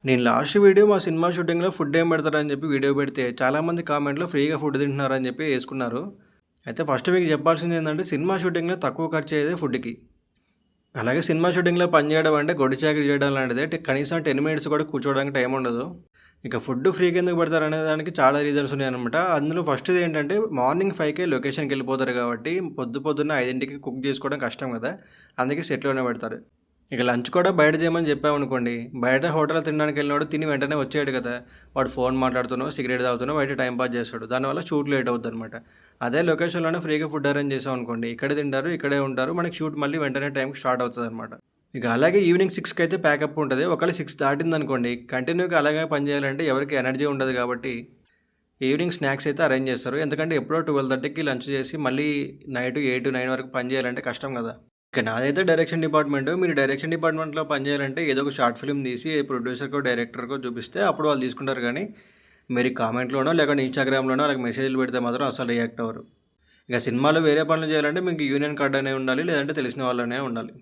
నేను last video మా cinema షూటింగ్‌లో ఫుడ్ ఏం పెడతారని చెప్పి వీడియో పెడితే చాలామంది కామెంట్‌లో ఫ్రీగా ఫుడ్ తింటున్నారని చెప్పి యేసుకున్నారు. అయితే ఫస్ట్ మీకు చెప్పాల్సింది ఏందంటే సినిమా షూటింగ్‌లో తక్కువ ఖర్చు అయ్యేదే ఫుడ్‌కి. అలాగే సినిమా షూటింగ్‌లో పని చేయడం అంటే గొడ్డు చాకిరీ చేయడం లాంటిదే. కనీసం 10 మినిట్స్ కూడా కూర్చోవడానికి టైం ఉండదు. ఇక ఫుడ్ ఫ్రీగా ఎందుకు పెడతారనే దానికి చాలా రీజన్స్ ఉన్నాయన్నమాట. అందులో ఫస్ట్‌ది ఏంటంటే మార్నింగ్ 5కే లొకేషన్‌కి వెళ్ళిపోతారు కాబట్టి పొద్దున్నే 5కి కుక్ చేసుకోవడం కష్టం కదా! అందుకే సెట్‌లోనే పెడతారు. ఇక లంచ్ కూడా బయట చేయమని చెప్పామనుకోండి, బయట హోటల్‌లో తినడానికెళ్ళినోడు తిని వెంటనే వచ్చేయడు కదా! వాడు ఫోన్ మాట్లాడుతూనో, సిగరెట్ తాగుతూనో బయట టైమ్ పాస్ చేస్తాడు. దానివల్ల షూట్ లేట్ అవుద్దనమాట. అదే లొకేషన్‌లోనే ఫ్రీగా ఫుడ్ అరేంజ్ చేసామనుకోండి, ఇక్కడే తింటారు, ఇక్కడే ఉంటారు. మనకి షూట్ మళ్ళీ వెంటనే టైంకి స్టార్ట్ అవుతదనమాట. ఇక అలాగే ఈవినింగ్ 6కి అయితే ప్యాకప్ ఉంటది. ఒకవేళ 6 దాటిందనుకోండి, కంటిన్యూగా అలాగే పని చేయాలంటే ఎవరికీ ఎనర్జీ ఉండదు కాబట్టి, ఈవినింగ్ స్నాక్స్ అయితే అరేంజ్ చేస్తారు. ఎందుకంటే ఎప్పుడో 12:30కి లంచ్ చేసి మళ్ళీ నైట్ 8, 9 వరకు పని చేయాలంటే కష్టం కదా! ఇక నాదైతే డైరెక్షన్ డిపార్ట్‌మెంటు. మీరు డైరెక్షన్ డిపార్ట్‌మెంట్‌లో పని చేయాలంటే ఏదో ఒక షార్ట్ ఫిల్మ్ తీసి ప్రొడ్యూసర్‌కో, డైరెక్టర్‌కో చూపిస్తే అప్పుడు వాళ్ళు తీసుకుంటారు గానీ, మీరు కామెంట్‌లోనో లేకుంటే ఇన్‌స్టాగ్రామ్‌లోనో వాళ్ళకి మెసేజ్‌లు పెడితే మాత్రం అసలు రియాక్ట్ అవ్వరు. ఇక సినిమాలో వేరే పనులు చేయాలంటే మీకు యూనియన్ కార్డ్ అనే ఉండాలి. లేదంటే తెలిసిన వాళ్ళనే ఉండాలి.